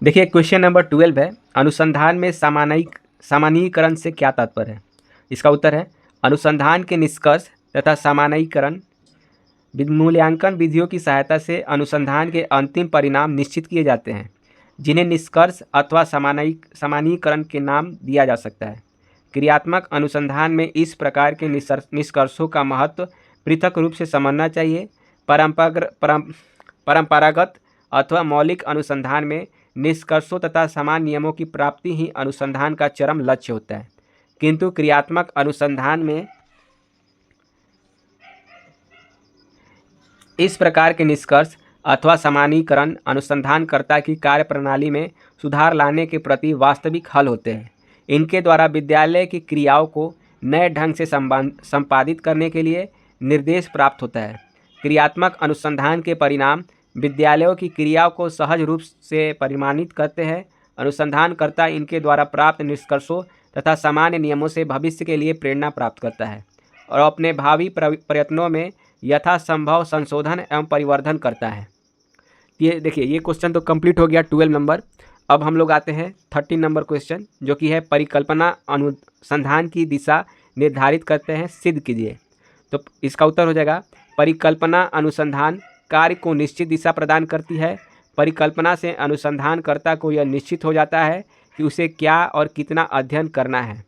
देखिए question number 12 है, अनुसंधान में सामान्यीकरण से क्या तात्पर्य है। इसका उत्तर है अनुसंधान के निष्कर्ष तथा सामान्यीकरण मूल्यांकन विधियों की सहायता से अनुसंधान के अंतिम परिणाम निश्चित किए जाते हैं, जिन्हें निष्कर्ष अथवा सामान्यीकरण के नाम दिया जा सकता है। क्रियात्मक अनुसंधान में इस प्रकार के निष्कर्षों का महत्व पृथक रूप से समझना चाहिए। परंपरागत अथवा मौलिक अनुसंधान में निष्कर्षों तथा समान नियमों की प्राप्ति ही अनुसंधान का चरम लक्ष्य होता है, किंतु क्रियात्मक अनुसंधान में इस प्रकार के निष्कर्ष अथवा सामान्यीकरण अनुसंधानकर्ता की कार्यप्रणाली में सुधार लाने के प्रति वास्तविक हल होते हैं। इनके द्वारा विद्यालय की क्रियाओं को नए ढंग से संपादित करने के लिए निर्देश प्राप्त होता है। क्रियात्मक अनुसंधान के परिणाम विद्यालयों की क्रियाओं को सहज रूप से परिमाणित करते हैं। अनुसंधानकर्ता इनके द्वारा प्राप्त निष्कर्षों तथा सामान्य नियमों से भविष्य के लिए प्रेरणा प्राप्त करता है और अपने भावी प्रयत्नों में यथासंभव संशोधन एवं परिवर्धन करता है। ये देखिए, ये क्वेश्चन तो कंप्लीट हो गया 12 नंबर। अब हम लोग आते हैं 13 नंबर क्वेश्चन, जो कि है परिकल्पना अनुसंधान की दिशा निर्धारित करते हैं, सिद्ध कीजिए। तो इसका उत्तर हो जाएगा परिकल्पना अनुसंधान कार्य को निश्चित दिशा प्रदान करती है। परिकल्पना से अनुसंधानकर्ता को यह निश्चित हो जाता है कि उसे क्या और कितना अध्ययन करना है।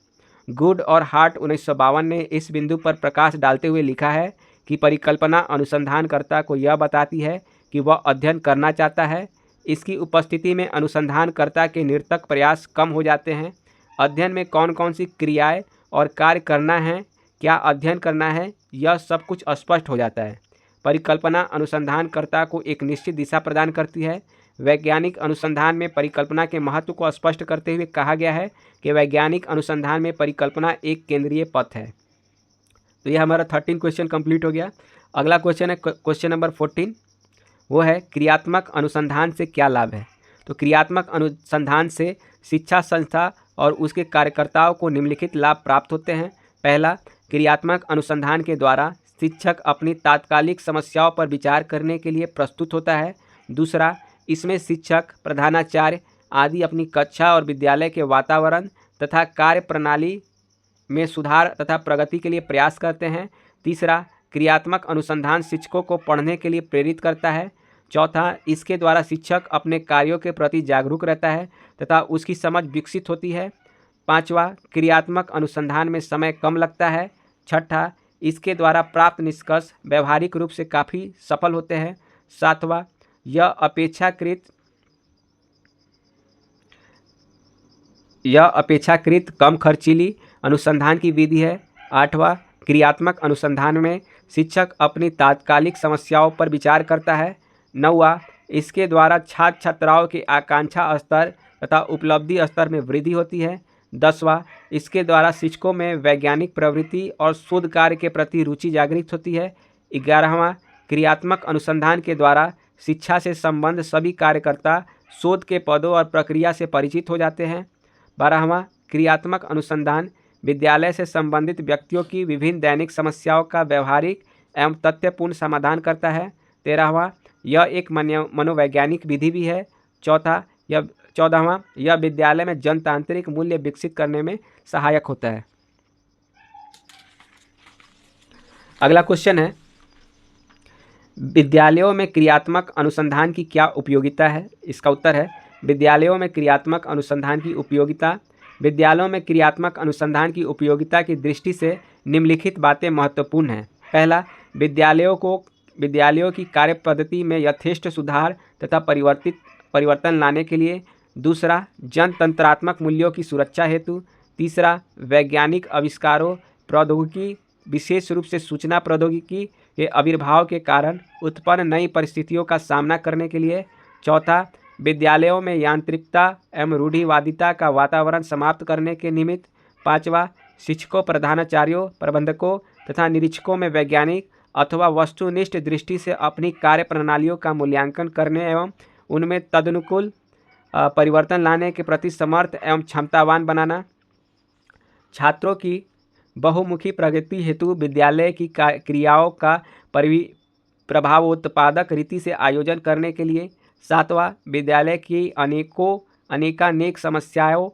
गुड और हार्ट 1952 ने इस बिंदु पर प्रकाश डालते हुए लिखा है कि परिकल्पना अनुसंधानकर्ता को यह बताती है कि वह अध्ययन करना चाहता है। इसकी उपस्थिति में अनुसंधानकर्ता के निरर्थक प्रयास कम हो जाते हैं। अध्ययन में कौन कौन सी क्रियाएं और कार्य करना है, क्या अध्ययन करना है, यह सब कुछ स्पष्ट हो जाता है। परिकल्पना अनुसंधानकर्ता को एक निश्चित दिशा प्रदान करती है। वैज्ञानिक अनुसंधान में परिकल्पना के महत्व को स्पष्ट करते हुए कहा गया है कि वैज्ञानिक अनुसंधान में परिकल्पना एक केंद्रीय पथ है। तो ये हमारा 13 क्वेश्चन कंप्लीट हो गया। अगला क्वेश्चन है क्वेश्चन नंबर 14, वो है क्रियात्मक अनुसंधान से क्या लाभ है। तो क्रियात्मक अनुसंधान से शिक्षा संस्था और उसके कार्यकर्ताओं को निम्नलिखित लाभ प्राप्त होते हैं। पहला, क्रियात्मक अनुसंधान के द्वारा शिक्षक अपनी तात्कालिक समस्याओं पर विचार करने के लिए प्रस्तुत होता है। दूसरा, इसमें शिक्षक, प्रधानाचार्य आदि अपनी कक्षा और विद्यालय के वातावरण तथा कार्य प्रणाली में सुधार तथा प्रगति के लिए प्रयास करते हैं। तीसरा, क्रियात्मक अनुसंधान शिक्षकों को पढ़ने के लिए प्रेरित करता है। चौथा, इसके द्वारा शिक्षक अपने कार्यों के प्रति जागरूक रहता है तथा उसकी समझ विकसित होती है। पांचवा, क्रियात्मक अनुसंधान में समय कम लगता है। छठा, इसके द्वारा प्राप्त निष्कर्ष व्यवहारिक रूप से काफ़ी सफल होते हैं। सातवां, यह अपेक्षाकृत कम खर्चीली अनुसंधान की विधि है। आठवां, क्रियात्मक अनुसंधान में शिक्षक अपनी तात्कालिक समस्याओं पर विचार करता है। नौवां, इसके द्वारा छात्र छात्राओं के आकांक्षा स्तर तथा उपलब्धि स्तर में वृद्धि होती है। 10वां, इसके द्वारा शिक्षकों में वैज्ञानिक प्रवृत्ति और शोध कार्य के प्रति रुचि जागृत होती है। 11वां, क्रियात्मक अनुसंधान के द्वारा शिक्षा से संबंध सभी कार्यकर्ता शोध के पदों और प्रक्रिया से परिचित हो जाते हैं। 12वां, क्रियात्मक अनुसंधान विद्यालय से संबंधित व्यक्तियों की विभिन्न दैनिक समस्याओं का व्यवहारिक एवं तथ्यपूर्ण समाधान करता है। 13वां, यह एक मनोवैज्ञानिक विधि भी है। 14वां, यह विद्यालय में जनतांत्रिक मूल्य विकसित करने में सहायक होता है। अगला क्वेश्चन है, विद्यालयों में क्रियात्मक अनुसंधान की क्या उपयोगिता है। इसका उत्तर है विद्यालयों में क्रियात्मक अनुसंधान की उपयोगिता। विद्यालयों में क्रियात्मक अनुसंधान की उपयोगिता की दृष्टि से निम्नलिखित बातें महत्वपूर्ण हैं। पहला, विद्यालयों की कार्य पद्धति में यथेष्ट सुधार तथा परिवर्तन लाने के लिए। दूसरा, जनतंत्रात्मक मूल्यों की सुरक्षा हेतु। तीसरा, वैज्ञानिक आविष्कारों, प्रौद्योगिकी, विशेष रूप से सूचना प्रौद्योगिकी के आविर्भाव के कारण उत्पन्न नई परिस्थितियों का सामना करने के लिए। चौथा, विद्यालयों में यांत्रिकता एवं रूढ़िवादिता का वातावरण समाप्त करने के निमित्त। पाँचवा, शिक्षकों, प्रधानाचार्यों, प्रबंधकों तथा निरीक्षकों में वैज्ञानिक अथवा वस्तुनिष्ठ दृष्टि से अपनी कार्य प्रणालियों का मूल्यांकन करने एवं उनमें तदनुकूल परिवर्तन लाने के प्रति समर्थ एवं क्षमतावान बनाना। छात्रों की बहुमुखी प्रगति हेतु विद्यालय की क्रियाओं का प्रभावोत्पादक रीति से आयोजन करने के लिए। सातवां, विद्यालय की अनेकानेक समस्याओं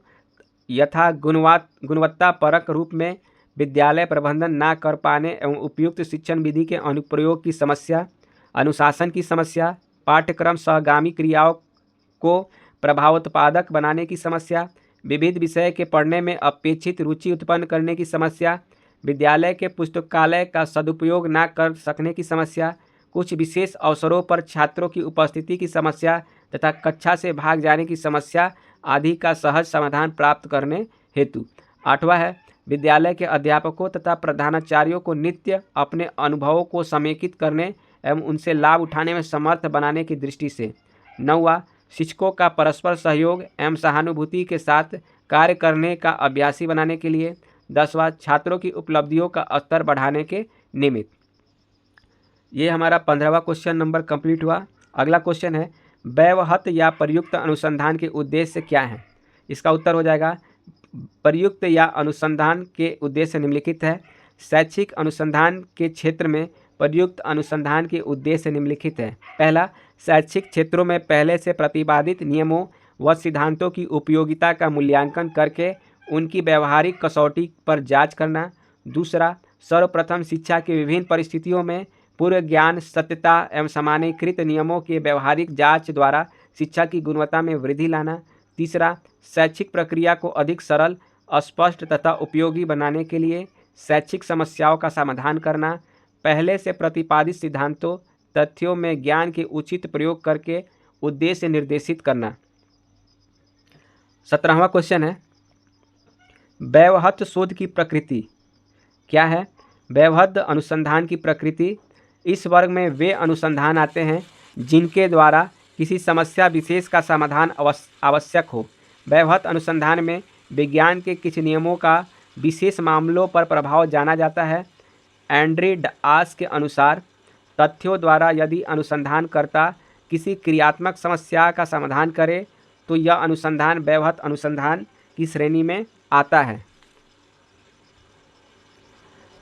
यथा गुणवत्तापरक रूप में विद्यालय प्रबंधन ना कर पाने एवं उपयुक्त शिक्षण विधि के अनुप्रयोग की समस्या, अनुशासन की समस्या, पाठ्यक्रम सहगामी क्रियाओं को प्रभावोत्पादक बनाने की समस्या, विविध विषय के पढ़ने में अपेक्षित रुचि उत्पन्न करने की समस्या, विद्यालय के पुस्तकालय का सदुपयोग न कर सकने की समस्या, कुछ विशेष अवसरों पर छात्रों की उपस्थिति की समस्या तथा कक्षा से भाग जाने की समस्या आदि का सहज समाधान प्राप्त करने हेतु। आठवां है, विद्यालय के अध्यापकों तथा प्रधानाचार्यों को नित्य अपने अनुभवों को समेकित करने एवं उनसे लाभ उठाने में समर्थ बनाने की दृष्टि से। नौवां, शिक्षकों का परस्पर सहयोग एवं सहानुभूति के साथ कार्य करने का अभ्यासी बनाने के लिए। 10वां, छात्रों की उपलब्धियों का स्तर बढ़ाने के निमित्त। ये हमारा 15वां क्वेश्चन नंबर कंप्लीट हुआ। अगला क्वेश्चन है, व्यवहत या प्रयुक्त अनुसंधान के उद्देश्य क्या हैं? इसका उत्तर हो जाएगा, प्रयुक्त या अनुसंधान के उद्देश्य निम्नलिखित है। शैक्षिक अनुसंधान के क्षेत्र में प्रयुक्त अनुसंधान के उद्देश्य निम्नलिखित है। पहला, शैक्षिक क्षेत्रों में पहले से प्रतिपादित नियमों व सिद्धांतों की उपयोगिता का मूल्यांकन करके उनकी व्यवहारिक कसौटी पर जांच करना। दूसरा, सर्वप्रथम शिक्षा की विभिन्न परिस्थितियों में पूर्व ज्ञान, सत्यता एवं सामान्यीकृत नियमों के व्यवहारिक जांच द्वारा शिक्षा की गुणवत्ता में वृद्धि लाना। तीसरा, शैक्षिक प्रक्रिया को अधिक सरल, स्पष्ट तथा उपयोगी बनाने के लिए शैक्षिक समस्याओं का समाधान करना। पहले से प्रतिपादित सिद्धांतों, तथ्यों में ज्ञान के उचित प्रयोग करके उद्देश्य निर्देशित करना। 17वां क्वेश्चन है, व्यवहत शोध की प्रकृति क्या है? व्यवहत अनुसंधान की प्रकृति। इस वर्ग में वे अनुसंधान आते हैं जिनके द्वारा किसी समस्या विशेष का समाधान आवश्यक हो। व्यवहत अनुसंधान में विज्ञान के कुछ नियमों का विशेष मामलों पर प्रभाव जाना जाता है। एंड्रे डआस के अनुसार तथ्यों द्वारा यदि अनुसंधानकर्ता किसी क्रियात्मक समस्या का समाधान करे तो यह अनुसंधान व्यवहत अनुसंधान की श्रेणी में आता है।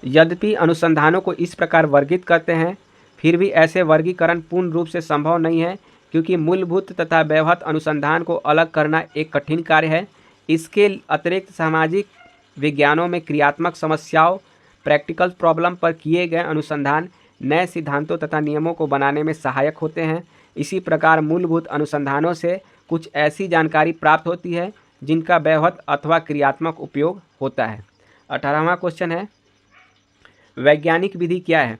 यद्यपि अनुसंधानों को इस प्रकार वर्गीकृत करते हैं, फिर भी ऐसे वर्गीकरण पूर्ण रूप से संभव नहीं है क्योंकि मूलभूत तथा व्यवहत अनुसंधान को अलग करना एक कठिन कार्य है। इसके अतिरिक्त सामाजिक विज्ञानों में क्रियात्मक समस्याओं, प्रैक्टिकल प्रॉब्लम पर किए गए अनुसंधान नए सिद्धांतों तथा नियमों को बनाने में सहायक होते हैं। इसी प्रकार मूलभूत अनुसंधानों से कुछ ऐसी जानकारी प्राप्त होती है जिनका व्यवहत अथवा क्रियात्मक उपयोग होता है। 18वां क्वेश्चन है, वैज्ञानिक विधि क्या है?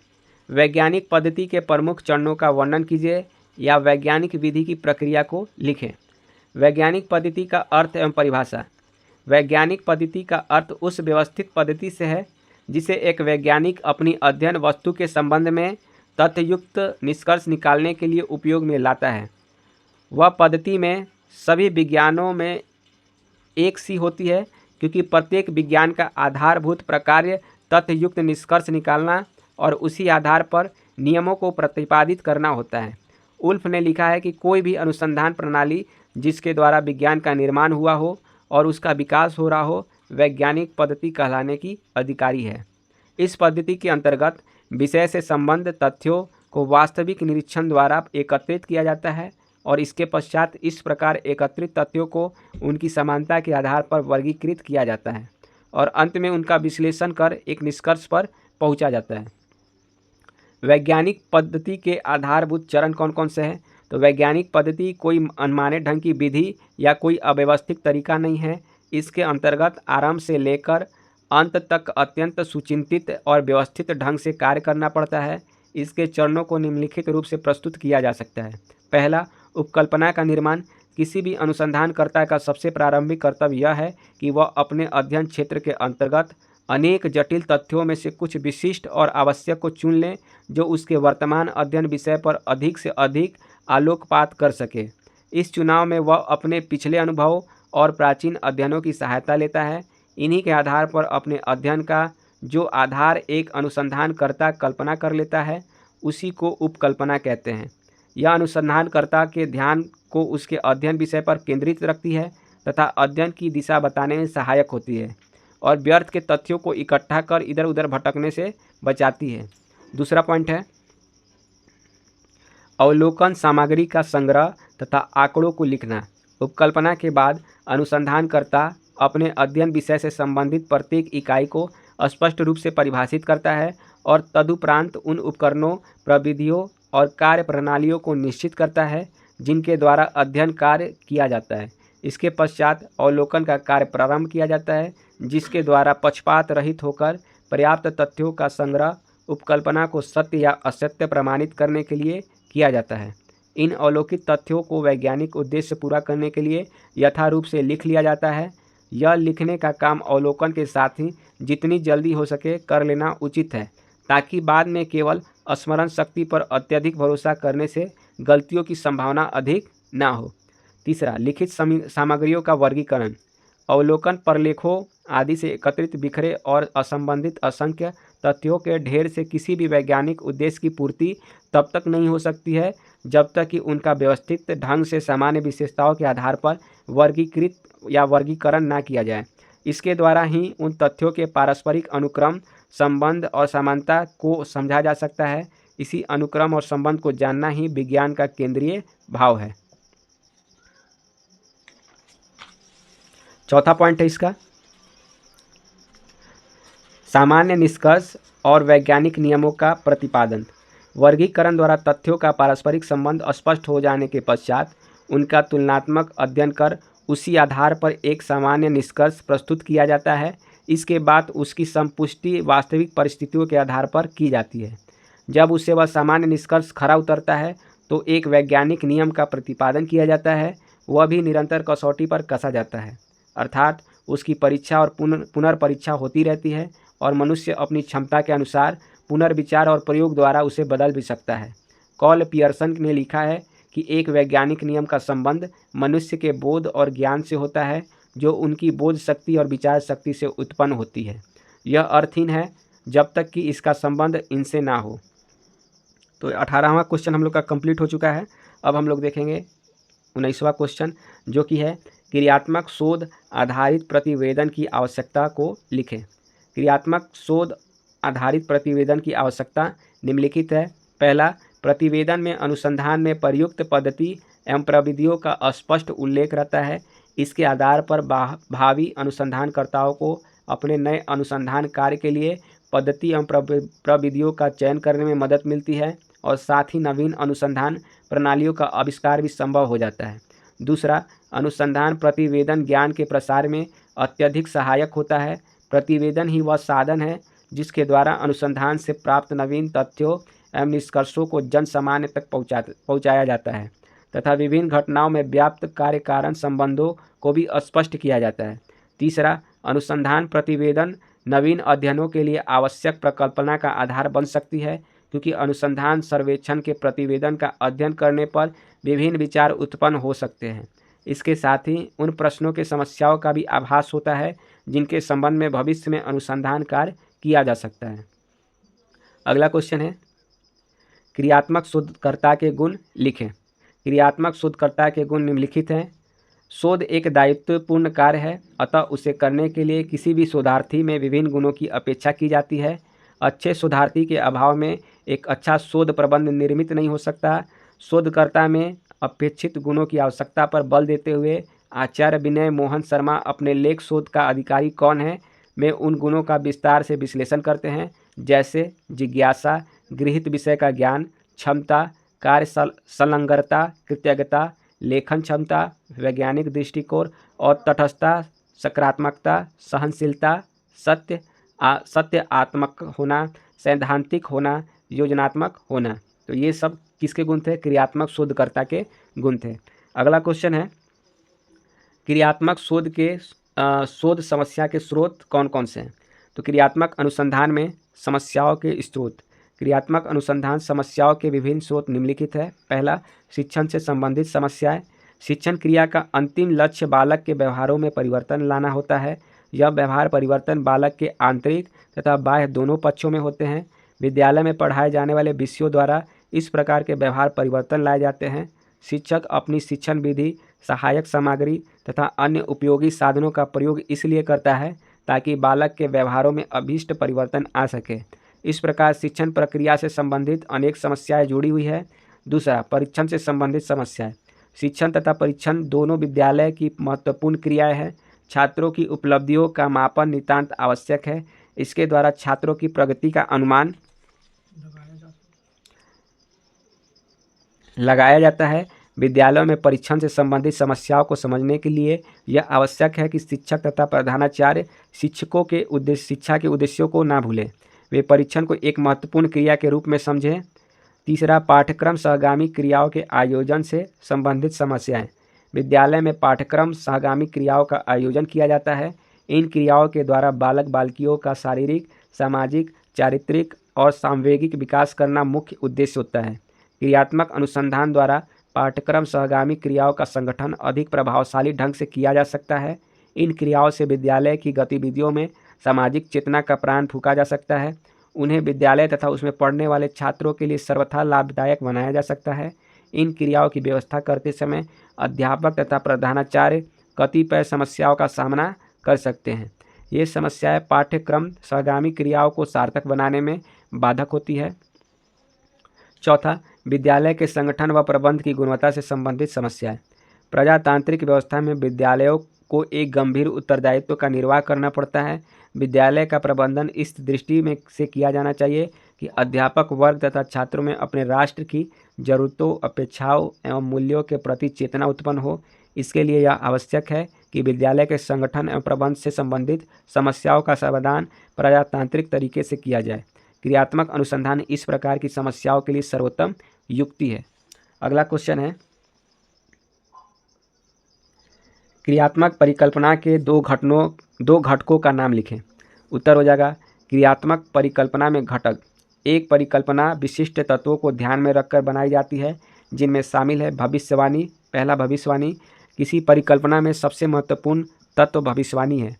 वैज्ञानिक पद्धति के प्रमुख चरणों का वर्णन कीजिए या वैज्ञानिक विधि की प्रक्रिया को लिखें। वैज्ञानिक पद्धति का अर्थ एवं परिभाषा। वैज्ञानिक पद्धति का अर्थ उस व्यवस्थित पद्धति से है जिसे एक वैज्ञानिक अपनी अध्ययन वस्तु के संबंध में तथ्ययुक्त निष्कर्ष निकालने के लिए उपयोग में लाता है। वह पद्धति में सभी विज्ञानों में एक सी होती है क्योंकि प्रत्येक विज्ञान का आधारभूत प्रकार्य तथ्ययुक्त निष्कर्ष निकालना और उसी आधार पर नियमों को प्रतिपादित करना होता है। उल्फ ने लिखा है कि कोई भी अनुसंधान प्रणाली जिसके द्वारा विज्ञान का निर्माण हुआ हो और उसका विकास हो रहा हो, वैज्ञानिक पद्धति कहलाने की अधिकारी है। इस पद्धति के अंतर्गत विषय से संबंध तथ्यों को वास्तविक निरीक्षण द्वारा एकत्रित किया जाता है और इसके पश्चात इस प्रकार एकत्रित तथ्यों को उनकी समानता के आधार पर वर्गीकृत किया जाता है और अंत में उनका विश्लेषण कर एक निष्कर्ष पर पहुंचा जाता है। वैज्ञानिक पद्धति के आधारभूत चरण कौन कौन से हैं? तो वैज्ञानिक पद्धति कोई अनमाने ढंग की विधि या कोई अव्यवस्थित तरीका नहीं है। इसके अंतर्गत आरंभ से लेकर अंत तक अत्यंत सुचिंतित और व्यवस्थित ढंग से कार्य करना पड़ता है। इसके चरणों को निम्नलिखित रूप से प्रस्तुत किया जा सकता है। पहला, उपकल्पना का निर्माण। किसी भी अनुसंधानकर्ता का सबसे प्रारंभिक कर्तव्य यह है कि वह अपने अध्ययन क्षेत्र के अंतर्गत अनेक जटिल तथ्यों में से कुछ विशिष्ट और आवश्यक को चुन लें जो उसके वर्तमान अध्ययन विषय पर अधिक से अधिक आलोकपात कर सके। इस चुनाव में वह अपने पिछले अनुभवों और प्राचीन अध्ययनों की सहायता लेता है। इन्हीं के आधार पर अपने अध्ययन का जो आधार एक अनुसंधानकर्ता कल्पना कर लेता है उसी को उपकल्पना कहते हैं। यह अनुसंधानकर्ता के ध्यान को उसके अध्ययन विषय पर केंद्रित रखती है तथा अध्ययन की दिशा बताने में सहायक होती है और व्यर्थ के तथ्यों को इकट्ठा कर इधर उधर भटकने से बचाती है। दूसरा पॉइंट है, अवलोकन सामग्री का संग्रह तथा आंकड़ों को लिखना। उपकल्पना के बाद अनुसंधानकर्ता अपने अध्ययन विषय से संबंधित प्रत्येक इकाई को स्पष्ट रूप से परिभाषित करता है और तदुपरांत उन उपकरणों, प्रविधियों और कार्य प्रणालियों को निश्चित करता है जिनके द्वारा अध्ययन कार्य किया जाता है। इसके पश्चात अवलोकन का कार्य प्रारंभ किया जाता है, जिसके द्वारा पक्षपात रहित होकर पर्याप्त तथ्यों का संग्रह उपकल्पना को सत्य या असत्य प्रमाणित करने के लिए किया जाता है। इन अवलोकित तथ्यों को वैज्ञानिक उद्देश्य पूरा करने के लिए यथारूप से लिख लिया जाता है। यह लिखने का काम अवलोकन के साथ ही जितनी जल्दी हो सके कर लेना उचित है, ताकि बाद में केवल स्मरण शक्ति पर अत्यधिक भरोसा करने से गलतियों की संभावना अधिक ना हो। तीसरा, लिखित सामग्रियों का वर्गीकरण। अवलोकन प्रलेखों आदि से एकत्रित बिखरे और असंबंधित असंख्य तथ्यों के ढेर से किसी भी वैज्ञानिक उद्देश्य की पूर्ति तब तक नहीं हो सकती है जब तक कि उनका व्यवस्थित ढंग से सामान्य विशेषताओं के आधार पर वर्गीकृत या वर्गीकरण ना किया जाए। इसके द्वारा ही उन तथ्यों के पारस्परिक अनुक्रम, संबंध और समानता को समझा जा सकता है। इसी अनुक्रम और संबंध को जानना ही विज्ञान का केंद्रीय भाव है। चौथा पॉइंट है इसका, सामान्य निष्कर्ष और वैज्ञानिक नियमों का प्रतिपादन। वर्गीकरण द्वारा तथ्यों का पारस्परिक संबंध स्पष्ट हो जाने के पश्चात उनका तुलनात्मक अध्ययन कर उसी आधार पर एक सामान्य निष्कर्ष प्रस्तुत किया जाता है। इसके बाद उसकी संपुष्टि वास्तविक परिस्थितियों के आधार पर की जाती है। जब उससे वह सामान्य निष्कर्ष खरा उतरता है तो एक वैज्ञानिक नियम का प्रतिपादन किया जाता है। वह भी निरंतर कसौटी पर कसा जाता है, अर्थात उसकी परीक्षा और पुनर्परीक्षा होती रहती है और मनुष्य अपनी क्षमता के अनुसार पुनर्विचार और प्रयोग द्वारा उसे बदल भी सकता है। कॉल पियर्सन ने लिखा है कि एक वैज्ञानिक नियम का संबंध मनुष्य के बोध और ज्ञान से होता है, जो उनकी बोध शक्ति और विचार शक्ति से उत्पन्न होती है। यह अर्थहीन है जब तक कि इसका संबंध इनसे ना हो। तो 18वां क्वेश्चन हम लोग का कंप्लीट हो चुका है। अब हम लोग देखेंगे 19वां क्वेश्चन, जो कि है क्रियात्मक शोध आधारित प्रतिवेदन की आवश्यकता को लिखें। क्रियात्मक शोध आधारित प्रतिवेदन की आवश्यकता निम्नलिखित है। पहला, प्रतिवेदन में अनुसंधान में प्रयुक्त पद्धति एवं प्रविधियों का स्पष्ट उल्लेख रहता है। इसके आधार पर भावी अनुसंधानकर्ताओं को अपने नए अनुसंधान कार्य के लिए पद्धति एवं प्रविधियों का चयन करने में मदद मिलती है और साथ ही नवीन अनुसंधान प्रणालियों का आविष्कार भी संभव हो जाता है। दूसरा, अनुसंधान प्रतिवेदन ज्ञान के प्रसार में अत्यधिक सहायक होता है। प्रतिवेदन ही वह साधन है जिसके द्वारा अनुसंधान से प्राप्त नवीन तथ्यों एवं निष्कर्षों को जन सामान्य तक पहुँचाया जाता है तथा विभिन्न घटनाओं में व्याप्त कार्य कारण संबंधों को भी स्पष्ट किया जाता है। तीसरा, अनुसंधान प्रतिवेदन नवीन अध्ययनों के लिए आवश्यक प्रकल्पना का आधार बन सकती है, क्योंकि अनुसंधान सर्वेक्षण के प्रतिवेदन का अध्ययन करने पर विभिन्न विचार उत्पन्न हो सकते हैं। इसके साथ ही उन प्रश्नों के समस्याओं का भी आभास होता है जिनके संबंध में भविष्य में अनुसंधान कार्य किया जा सकता है। अगला क्वेश्चन है, क्रियात्मक शोधकर्ता के गुण लिखें। क्रियात्मक शोधकर्ता के गुण निम्नलिखित हैं। शोध एक दायित्वपूर्ण कार्य है, अतः उसे करने के लिए किसी भी शोधार्थी में विभिन्न गुणों की अपेक्षा की जाती है। अच्छे शोधार्थी के अभाव में एक अच्छा शोध प्रबंध निर्मित नहीं हो सकता। शोधकर्ता में अपेक्षित गुणों की आवश्यकता पर बल देते हुए आचार्य विनय मोहन शर्मा अपने लेख शोध का अधिकारी कौन है में उन गुणों का विस्तार से विश्लेषण करते हैं, जैसे जिज्ञासा, गृहीत विषय का ज्ञान, क्षमता, कार्य संलग्नता, कृतज्ञता, लेखन क्षमता, वैज्ञानिक दृष्टिकोण और तटस्थता, सकारात्मकता, सहनशीलता, सत्य आत्मक होना, सैद्धांतिक होना, योजनात्मक होना। तो ये सब किसके गुण थे? क्रियात्मक शोधकर्ता के गुण थे। अगला क्वेश्चन है, क्रियात्मक शोध के शोध समस्या के स्रोत कौन कौन से हैं? तो क्रियात्मक अनुसंधान में समस्याओं के स्रोत। क्रियात्मक अनुसंधान समस्याओं के विभिन्न स्रोत निम्नलिखित है। पहला, शिक्षण से संबंधित समस्याएं। शिक्षण क्रिया का अंतिम लक्ष्य बालक के व्यवहारों में परिवर्तन लाना होता है। यह व्यवहार परिवर्तन बालक के आंतरिक तथा बाह्य दोनों पक्षों में होते हैं। विद्यालय में पढ़ाए जाने वाले विषयों द्वारा इस प्रकार के व्यवहार परिवर्तन लाए जाते हैं। शिक्षक अपनी शिक्षण विधि, सहायक सामग्री तथा अन्य उपयोगी साधनों का प्रयोग इसलिए करता है ताकि बालक के व्यवहारों में अभीष्ट परिवर्तन आ सके। इस प्रकार शिक्षण प्रक्रिया से संबंधित अनेक समस्याएं जुड़ी हुई है। दूसरा, परीक्षण से संबंधित समस्याएं। शिक्षण तथा परीक्षण दोनों विद्यालय की महत्वपूर्ण क्रियाएं हैं। छात्रों की उपलब्धियों का मापन नितांत आवश्यक है। इसके द्वारा छात्रों की प्रगति का अनुमान लगाया जाता है। विद्यालयों में परीक्षण से संबंधित समस्याओं को समझने के लिए यह आवश्यक है कि शिक्षक तथा प्रधानाचार्य शिक्षा के उद्देश्यों को ना भूलें। वे परीक्षण को एक महत्वपूर्ण क्रिया के रूप में समझें। तीसरा, पाठ्यक्रम सहगामी क्रियाओं के आयोजन से संबंधित समस्याएं। विद्यालय में पाठ्यक्रम सहगामी क्रियाओं का आयोजन किया जाता है। इन क्रियाओं के द्वारा बालक बालिकाओं का शारीरिक, सामाजिक, चारित्रिक और सांवेगिक विकास करना मुख्य उद्देश्य होता है। क्रियात्मक अनुसंधान द्वारा पाठ्यक्रम सहगामी क्रियाओं का संगठन अधिक प्रभावशाली ढंग से किया जा सकता है। इन क्रियाओं से विद्यालय की गतिविधियों में सामाजिक चेतना का प्राण फूंका जा सकता है। उन्हें विद्यालय तथा उसमें पढ़ने वाले छात्रों के लिए सर्वथा लाभदायक बनाया जा सकता है। इन क्रियाओं की व्यवस्था करते समय अध्यापक तथा प्रधानाचार्य कतिपय समस्याओं का सामना कर सकते हैं। ये समस्याएं पाठ्यक्रम सहगामी क्रियाओं को सार्थक बनाने में बाधक होती है। चौथा, विद्यालय के संगठन व प्रबंध की गुणवत्ता से संबंधित समस्याएं। प्रजातांत्रिक व्यवस्था में विद्यालयों को एक गंभीर उत्तरदायित्व का निर्वाह करना पड़ता है। विद्यालय का प्रबंधन इस दृष्टि में से किया जाना चाहिए कि अध्यापक वर्ग तथा छात्रों में अपने राष्ट्र की जरूरतों, अपेक्षाओं एवं मूल्यों के प्रति चेतना उत्पन्न हो। इसके लिए यह आवश्यक है कि विद्यालय के संगठन एवं प्रबंध से संबंधित समस्याओं का समाधान प्रजातांत्रिक तरीके से किया जाए। क्रियात्मक अनुसंधान इस प्रकार की समस्याओं के लिए सर्वोत्तम युक्ति है। अगला क्वेश्चन है, क्रियात्मक परिकल्पना के दो घटकों का नाम लिखें। उत्तर हो जाएगा, क्रियात्मक परिकल्पना में घटक। एक परिकल्पना विशिष्ट तत्वों को ध्यान में रखकर बनाई जाती है, जिनमें शामिल है भविष्यवाणी। पहला, भविष्यवाणी। किसी परिकल्पना में सबसे महत्वपूर्ण तत्व भविष्यवाणी है।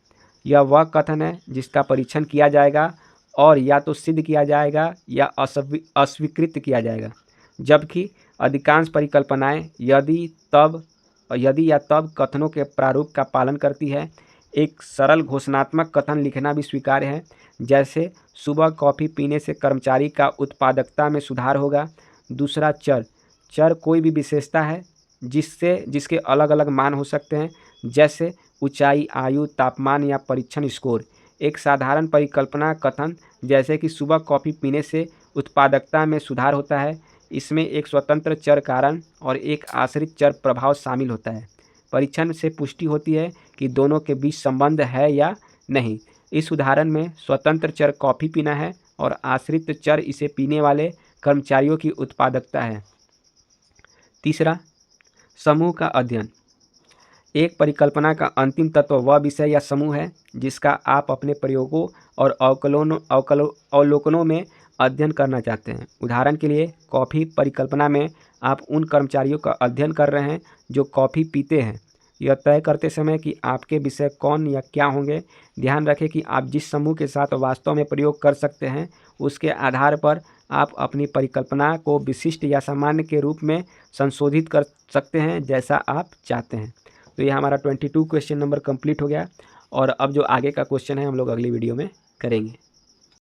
यह वह कथन है जिसका परीक्षण किया जाएगा और या तो सिद्ध किया जाएगा या अस्वीकृत किया जाएगा। जबकि अधिकांश परिकल्पनाएं यदि या तब कथनों के प्रारूप का पालन करती है। एक सरल घोषणात्मक कथन लिखना भी स्वीकार्य है, जैसे सुबह कॉफ़ी पीने से कर्मचारी का उत्पादकता में सुधार होगा। दूसरा, चर कोई भी विशेषता है जिसके अलग अलग मान हो सकते हैं, जैसे ऊंचाई, आयु, तापमान या परीक्षण स्कोर। एक साधारण परिकल्पना कथन जैसे कि सुबह कॉफ़ी पीने से उत्पादकता में सुधार होता है, इसमें एक स्वतंत्र चर कारण और एक आश्रित चर प्रभाव शामिल होता है। परीक्षण से पुष्टि होती है कि दोनों के बीच संबंध है या नहीं। इस उदाहरण में स्वतंत्र चर कॉफ़ी पीना है और आश्रित चर इसे पीने वाले कर्मचारियों की उत्पादकता है। तीसरा, समूह का अध्ययन। एक परिकल्पना का अंतिम तत्व वह विषय या समूह है जिसका आप अपने प्रयोगों और अवलोकनों में अध्ययन करना चाहते हैं। उदाहरण के लिए, कॉफ़ी परिकल्पना में आप उन कर्मचारियों का अध्ययन कर रहे हैं जो कॉफ़ी पीते हैं। यह तय करते समय कि आपके विषय कौन या क्या होंगे, ध्यान रखें कि आप जिस समूह के साथ वास्तव में प्रयोग कर सकते हैं उसके आधार पर आप अपनी परिकल्पना को विशिष्ट या सामान्य के रूप में संशोधित कर सकते हैं जैसा आप चाहते हैं। तो ये हमारा 22 क्वेश्चन नंबर कंप्लीट हो गया और अब जो आगे का क्वेश्चन है हम लोग अगली वीडियो में करेंगे।